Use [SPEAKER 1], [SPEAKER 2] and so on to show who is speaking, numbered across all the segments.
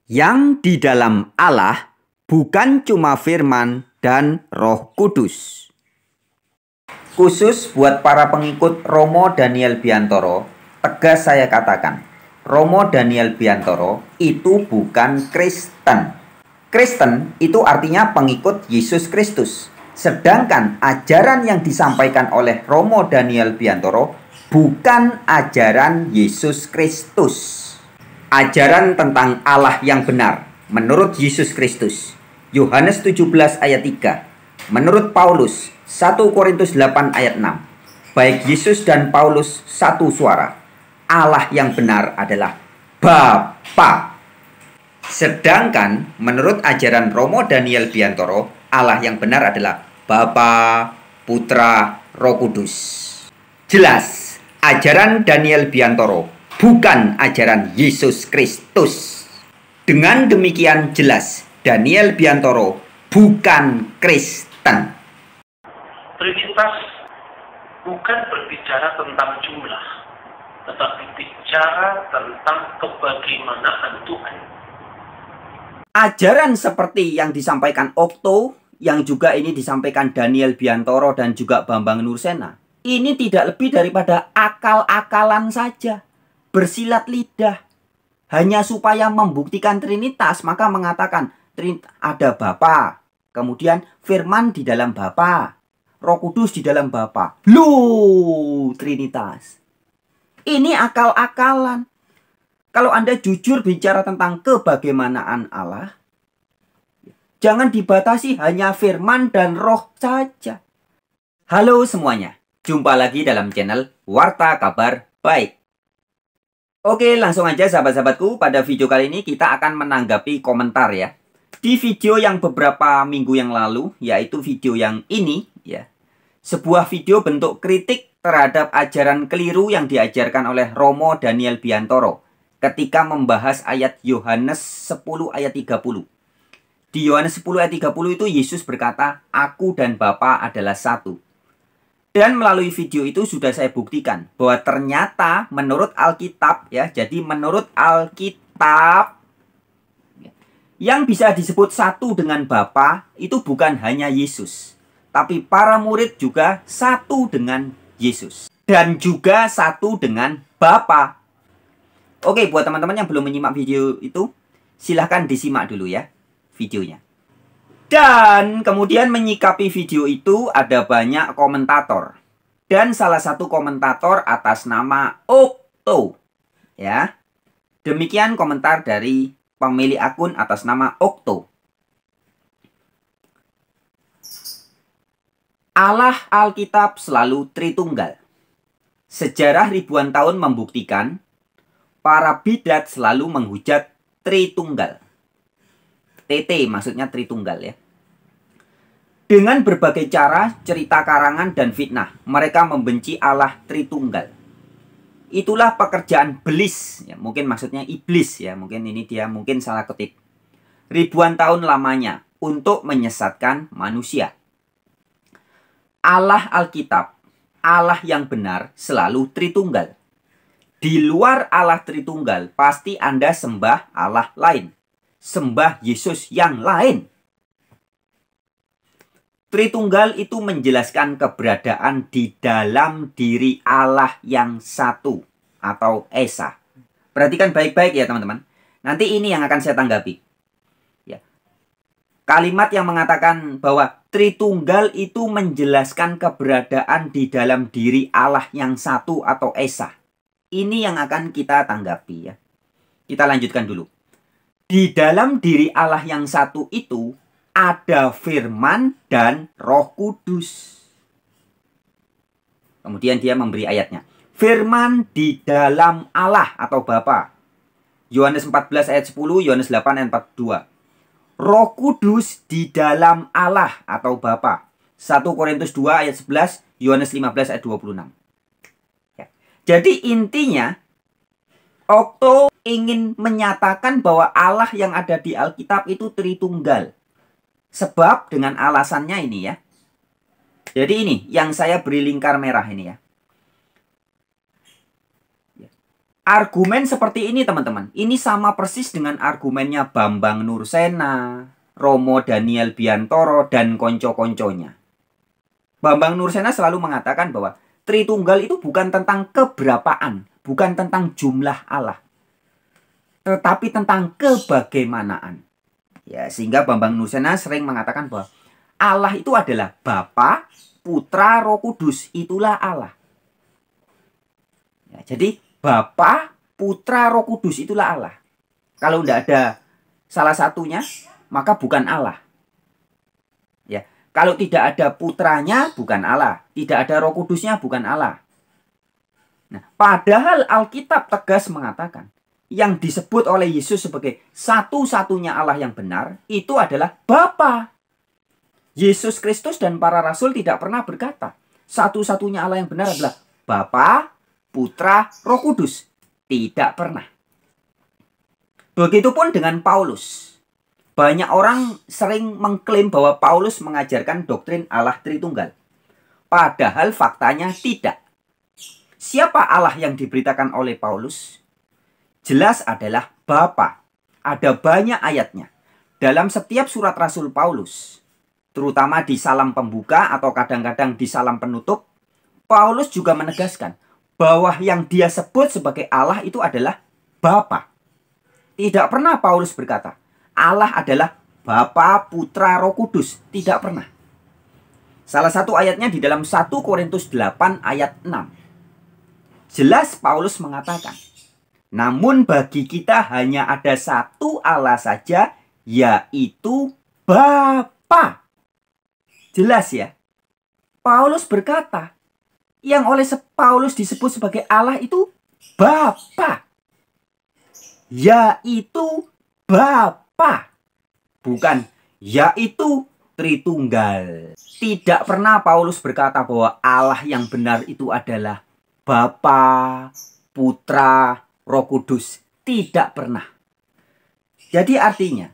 [SPEAKER 1] Yang di dalam Allah bukan cuma firman dan Roh Kudus. Khusus buat para pengikut Romo Daniel Biantoro, tegas saya katakan, Romo Daniel Biantoro itu bukan Kristen. Kristen itu artinya pengikut Yesus Kristus. Sedangkan ajaran yang disampaikan oleh Romo Daniel Biantoro bukan ajaran Yesus Kristus. Ajaran tentang Allah yang benar menurut Yesus Kristus. Yohanes 17 ayat 3. Menurut Paulus 1 Korintus 8 ayat 6. Baik Yesus dan Paulus satu suara. Allah yang benar adalah Bapa. Sedangkan menurut ajaran Romo Daniel Biantoro, Allah yang benar adalah Bapa, Putra, Roh Kudus. Jelas, ajaran Daniel Biantoro bukan ajaran Yesus Kristus. Dengan demikian jelas, Daniel Biantoro bukan Kristen.
[SPEAKER 2] Trinitas bukan berbicara tentang jumlah, tetapi bicara tentang kebagaimanaan Tuhan.
[SPEAKER 1] Ajaran seperti yang disampaikan Okto, yang juga ini disampaikan Daniel Biantoro dan juga Bambang Nursena, ini tidak lebih daripada akal-akalan saja. Bersilat lidah. Hanya supaya membuktikan Trinitas, maka mengatakan ada Bapa, kemudian firman di dalam Bapa, Roh Kudus di dalam Bapa. Loh, Trinitas. Ini akal-akalan. Kalau Anda jujur bicara tentang kebagaimanaan Allah, jangan dibatasi hanya firman dan roh saja. Halo semuanya, jumpa lagi dalam channel Warta Kabar Baik. Oke, langsung aja sahabat-sahabatku, pada video kali ini kita akan menanggapi komentar ya. Di video yang beberapa minggu yang lalu, yaitu video yang ini ya. Sebuah video bentuk kritik terhadap ajaran keliru yang diajarkan oleh Romo Daniel Biantoro ketika membahas ayat Yohanes 10 ayat 30. Di Yohanes 10 ayat 30 itu Yesus berkata, "Aku dan Bapa adalah satu." Dan melalui video itu sudah saya buktikan bahwa ternyata menurut Alkitab ya, jadi menurut Alkitab yang bisa disebut satu dengan Bapa itu bukan hanya Yesus, tapi para murid juga satu dengan Yesus dan juga satu dengan Bapa. Oke, buat teman-teman yang belum menyimak video itu, silahkan disimak dulu ya videonya. Dan kemudian menyikapi video itu ada banyak komentator. Dan salah satu komentator atas nama Okto. Ya. Demikian komentar dari pemilik akun atas nama Okto. Allah Alkitab selalu Tritunggal. Sejarah ribuan tahun membuktikan para bidat selalu menghujat Tritunggal. TT maksudnya Tritunggal ya. Dengan berbagai cara, cerita karangan dan fitnah, mereka membenci Allah Tritunggal. Itulah pekerjaan belis, ya, mungkin maksudnya iblis ya, mungkin ini dia mungkin salah ketik. Ribuan tahun lamanya untuk menyesatkan manusia. Allah Alkitab, Allah yang benar selalu Tritunggal. Di luar Allah Tritunggal, pasti Anda sembah Allah lain. Sembah Yesus yang lain. Tritunggal itu menjelaskan keberadaan di dalam diri Allah yang satu atau Esa. Perhatikan baik-baik ya teman-teman. Nanti ini yang akan saya tanggapi. Ya. Kalimat yang mengatakan bahwa Tritunggal itu menjelaskan keberadaan di dalam diri Allah yang satu atau Esa. Ini yang akan kita tanggapi ya. Kita lanjutkan dulu. Di dalam diri Allah yang satu itu ada firman dan Roh Kudus. Kemudian dia memberi ayatnya. Firman di dalam Allah atau Bapa. Yohanes 14 ayat 10, Yohanes 8 ayat 42. Roh Kudus di dalam Allah atau Bapa. 1 Korintus 2 ayat 11, Yohanes 15 ayat 26. Ya. Jadi intinya Okto ingin menyatakan bahwa Allah yang ada di Alkitab itu Tritunggal. Sebab dengan alasannya ini ya. Jadi ini yang saya beri lingkar merah ini ya. Argumen seperti ini teman-teman, ini sama persis dengan argumennya Bambang Nursena, Romo Daniel Biantoro, dan konco-konconya. Bambang Nursena selalu mengatakan bahwa Tritunggal itu bukan tentang keberapaan, bukan tentang jumlah Allah, tetapi tentang kebagaimanaan. Ya, sehingga Bambang Nursena sering mengatakan bahwa Allah itu adalah Bapa, Putra, Roh Kudus, itulah Allah. Ya, jadi Bapa, Putra, Roh Kudus itulah Allah. Kalau tidak ada salah satunya, maka bukan Allah. Ya, kalau tidak ada putranya, bukan Allah. Tidak ada Roh Kudusnya, bukan Allah. Nah, padahal Alkitab tegas mengatakan yang disebut oleh Yesus sebagai satu-satunya Allah yang benar itu adalah Bapa. Yesus Kristus dan para rasul tidak pernah berkata satu-satunya Allah yang benar adalah Bapa, Putra, Roh Kudus. Tidak pernah. Begitupun dengan Paulus. Banyak orang sering mengklaim bahwa Paulus mengajarkan doktrin Allah Tritunggal. Padahal faktanya tidak. Siapa Allah yang diberitakan oleh Paulus? Jelas adalah Bapa. Ada banyak ayatnya. Dalam setiap surat Rasul Paulus, terutama di salam pembuka atau kadang-kadang di salam penutup, Paulus juga menegaskan bahwa yang dia sebut sebagai Allah itu adalah Bapa. Tidak pernah Paulus berkata, Allah adalah Bapa, Putra, Roh Kudus. Tidak pernah. Salah satu ayatnya di dalam 1 Korintus 8 ayat 6. Jelas Paulus mengatakan, namun bagi kita hanya ada satu Allah saja, yaitu Bapa. Jelas ya. Paulus berkata, yang oleh Paulus disebut sebagai Allah itu Bapa. Yaitu Bapa. Bukan yaitu Tritunggal. Tidak pernah Paulus berkata bahwa Allah yang benar itu adalah Bapa, Putra, Roh Kudus. Tidak pernah. Jadi artinya,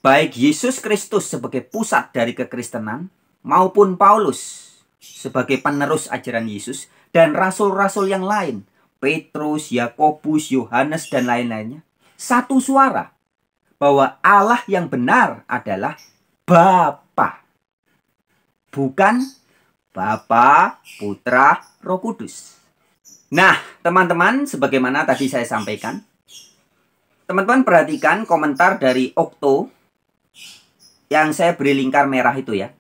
[SPEAKER 1] baik Yesus Kristus sebagai pusat dari kekristenan maupun Paulus sebagai penerus ajaran Yesus dan rasul-rasul yang lain, Petrus, Yakobus, Yohanes, dan lain-lainnya, satu suara bahwa Allah yang benar adalah Bapa. Bukan Bapa, Putra, Roh Kudus. Nah, teman-teman, sebagaimana tadi saya sampaikan, teman-teman perhatikan komentar dari Okto yang saya beri lingkar merah itu ya.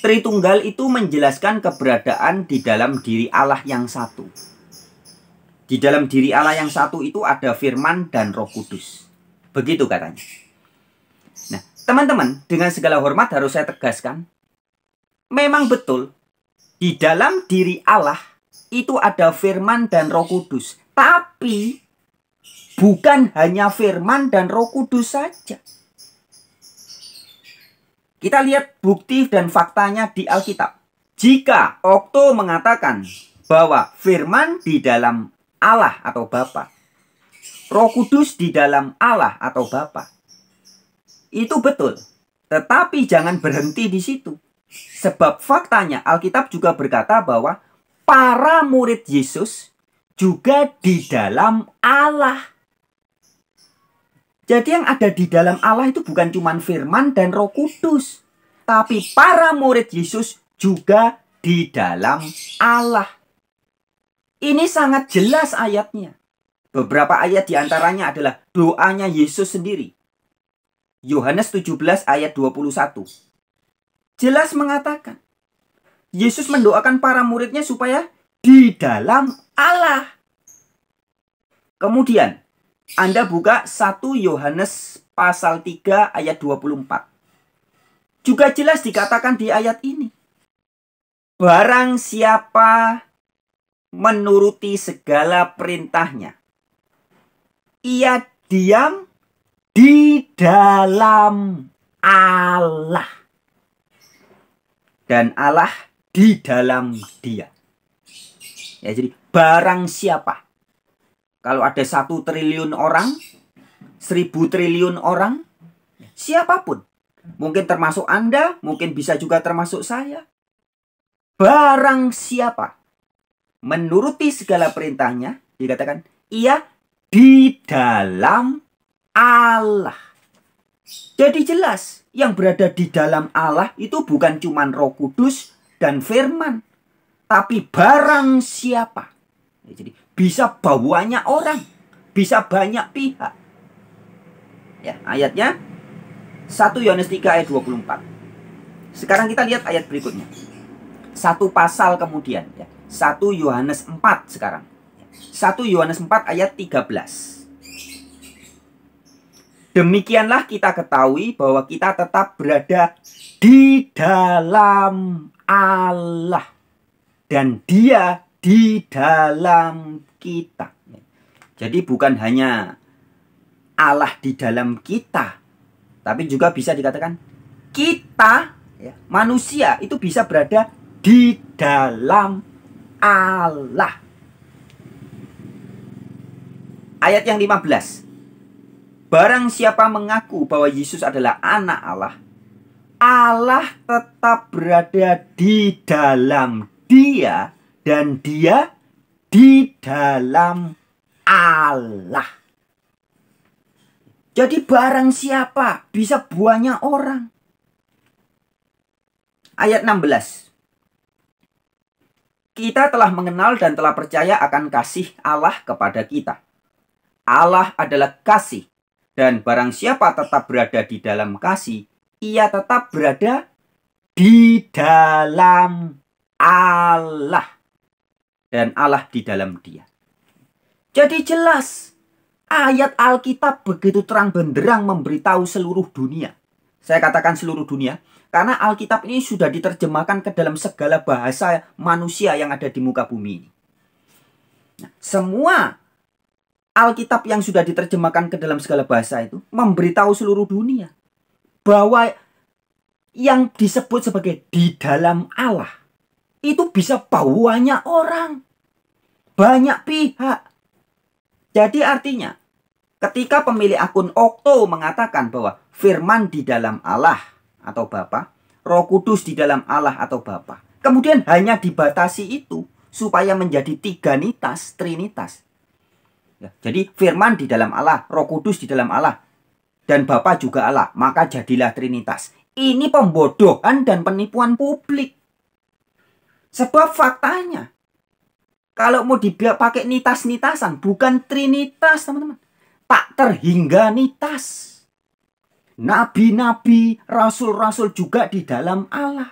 [SPEAKER 1] Tritunggal itu menjelaskan keberadaan di dalam diri Allah yang satu. Di dalam diri Allah yang satu itu ada firman dan Roh Kudus. Begitu katanya. Nah, teman-teman, dengan segala hormat harus saya tegaskan, memang betul, di dalam diri Allah itu ada firman dan Roh Kudus. Tapi, bukan hanya firman dan Roh Kudus saja. Kita lihat bukti dan faktanya di Alkitab. Jika Okto mengatakan bahwa firman di dalam Allah atau Bapa, Roh Kudus di dalam Allah atau Bapa, itu betul. Tetapi jangan berhenti di situ. Sebab faktanya Alkitab juga berkata bahwa para murid Yesus juga di dalam Allah. Jadi yang ada di dalam Allah itu bukan cuma firman dan Roh Kudus, tapi para murid Yesus juga di dalam Allah. Ini sangat jelas ayatnya. Beberapa ayat diantaranya adalah doanya Yesus sendiri. Yohanes 17 ayat 21. Jelas mengatakan, Yesus mendoakan para muridnya supaya di dalam Allah. Kemudian, Anda buka 1 Yohanes pasal 3 ayat 24. Juga jelas dikatakan di ayat ini. Barang siapa menuruti segala perintahnya, ia diam di dalam Allah. Dan Allah di dalam dia. Ya, jadi barang siapa. Kalau ada 1 triliun orang, 1000 triliun orang, siapapun. Mungkin termasuk Anda, mungkin bisa juga termasuk saya. Barang siapa menuruti segala perintahnya, dikatakan, Ia di dalam Allah. Jadi jelas, yang berada di dalam Allah itu bukan cuma Roh Kudus dan firman, tapi barang siapa. Jadi bisa banyak orang, bisa banyak pihak. Ya, ayatnya 1 Yohanes 3 ayat 24. Sekarang kita lihat ayat berikutnya. Satu pasal kemudian, ya. 1 Yohanes 4 sekarang. 1 Yohanes 4 ayat 13. Demikianlah kita ketahui bahwa kita tetap berada di dalam Allah dan Dia di dalam kita. Jadi bukan hanya Allah di dalam kita, tapi juga bisa dikatakan kita, ya, manusia itu bisa berada di dalam Allah. Ayat yang 15. Barang siapa mengaku bahwa Yesus adalah anak Allah, Allah tetap berada di dalam Dia dan Dia di dalam Allah. Jadi barang siapa bisa banyak orang. Ayat 16. Kita telah mengenal dan telah percaya akan kasih Allah kepada kita. Allah adalah kasih. Dan barang siapa tetap berada di dalam kasih, ia tetap berada di dalam Allah. Dan Allah di dalam Dia. Jadi jelas, ayat Alkitab begitu terang benderang memberitahu seluruh dunia. Saya katakan seluruh dunia, karena Alkitab ini sudah diterjemahkan ke dalam segala bahasa manusia yang ada di muka bumi ini. Nah, semua Alkitab yang sudah diterjemahkan ke dalam segala bahasa itu memberitahu seluruh dunia bahwa yang disebut sebagai di dalam Allah itu bisa banyak orang, banyak pihak. Jadi artinya, ketika pemilik akun Okto mengatakan bahwa firman di dalam Allah atau Bapa, Roh Kudus di dalam Allah atau Bapa, kemudian hanya dibatasi itu supaya menjadi tiganitas, trinitas. Ya, jadi firman di dalam Allah, Roh Kudus di dalam Allah, dan Bapa juga Allah, maka jadilah trinitas. Ini pembodohan dan penipuan publik. Sebab faktanya, kalau mau dipakai nitas-nitasan, bukan trinitas, teman-teman. Tak terhingganitas. Nabi-nabi, rasul-rasul juga di dalam Allah.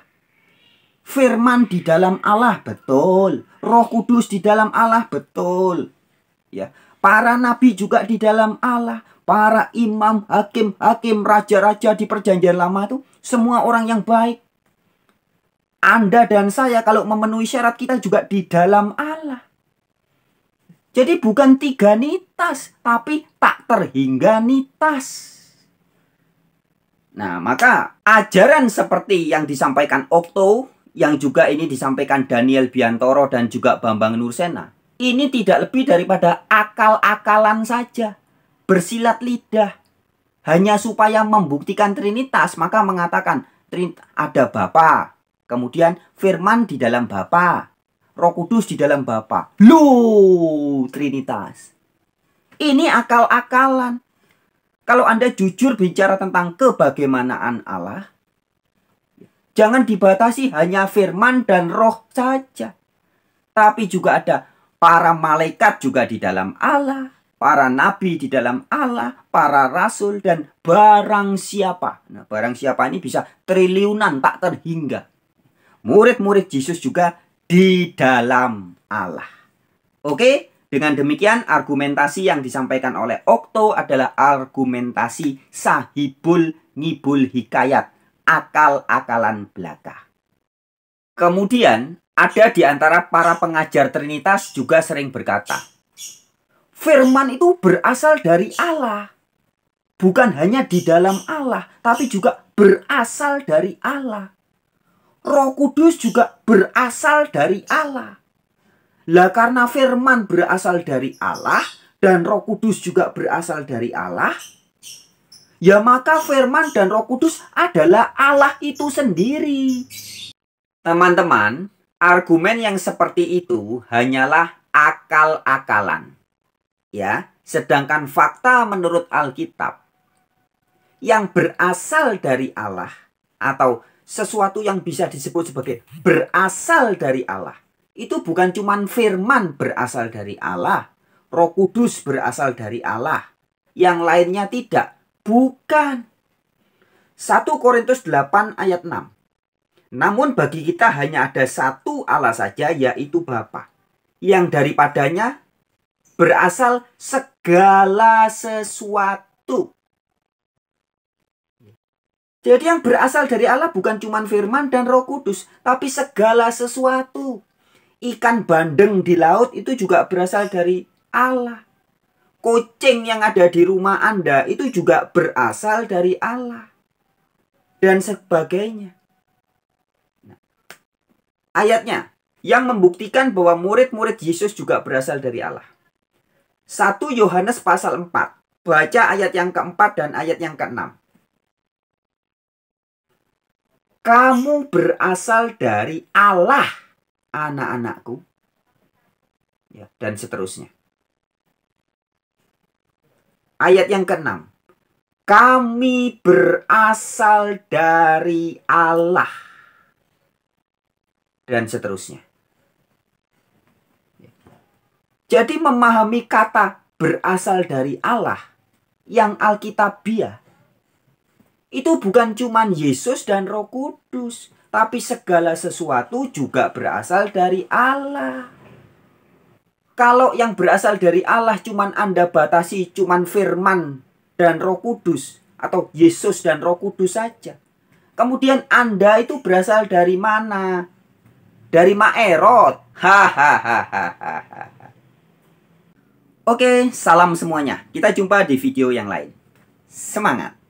[SPEAKER 1] Firman di dalam Allah, betul. Roh Kudus di dalam Allah, betul. Ya, para nabi juga di dalam Allah. Para imam, hakim, raja-raja di perjanjian lama itu semua orang yang baik. Anda dan saya kalau memenuhi syarat kita juga di dalam Allah. Jadi bukan tiganitas, tapi tak terhingganitas. Nah, maka ajaran seperti yang disampaikan Okto, yang juga ini disampaikan Daniel Biantoro dan juga Bambang Nursena, ini tidak lebih daripada akal-akalan saja. Bersilat lidah. Hanya supaya membuktikan trinitas, maka mengatakan ada Bapa. Kemudian firman di dalam Bapa. Roh Kudus di dalam Bapa. Loh, trinitas. Ini akal-akalan. Kalau Anda jujur bicara tentang kebagaimanaan Allah, jangan dibatasi hanya firman dan roh saja. Tapi juga ada para malaikat juga di dalam Allah, para nabi di dalam Allah, para rasul, dan barang siapa. Nah, barang siapa ini bisa triliunan tak terhingga. Murid-murid Yesus juga di dalam Allah. Oke, dengan demikian argumentasi yang disampaikan oleh Okto adalah argumentasi sahibul ngibul hikayat, akal-akalan belaka. Kemudian ada di antara para pengajar Trinitas juga sering berkata, firman itu berasal dari Allah. Bukan hanya di dalam Allah, tapi juga berasal dari Allah. Roh Kudus juga berasal dari Allah. Lah karena firman berasal dari Allah dan Roh Kudus juga berasal dari Allah, ya maka firman dan Roh Kudus adalah Allah itu sendiri. Teman-teman, argumen yang seperti itu hanyalah akal-akalan. Ya, sedangkan fakta menurut Alkitab yang berasal dari Allah atau sesuatu yang bisa disebut sebagai berasal dari Allah itu bukan cuman firman berasal dari Allah, Roh Kudus berasal dari Allah, yang lainnya tidak. Bukan. 1 Korintus 8 ayat 6. Namun bagi kita hanya ada satu Allah saja, yaitu Bapa, yang daripadanya berasal segala sesuatu. Jadi yang berasal dari Allah bukan cuma firman dan Roh Kudus, tapi segala sesuatu. Ikan bandeng di laut itu juga berasal dari Allah. Kucing yang ada di rumah Anda itu juga berasal dari Allah. Dan sebagainya. Ayatnya yang membuktikan bahwa murid-murid Yesus juga berasal dari Allah. 1 Yohanes pasal 4. Baca ayat yang keempat dan ayat yang keenam. Kamu berasal dari Allah, anak-anakku. Ya, dan seterusnya. Ayat yang keenam. Kami berasal dari Allah. Dan seterusnya. Jadi memahami kata berasal dari Allah yang Alkitabiah itu bukan cuma Yesus dan Roh Kudus, tapi segala sesuatu juga berasal dari Allah. Kalau yang berasal dari Allah cuman Anda batasi cuman firman dan Roh Kudus atau Yesus dan Roh Kudus saja. Kemudian Anda itu berasal dari mana? Dari Maerot. Hahaha. Oke, salam semuanya. Kita jumpa di video yang lain. Semangat.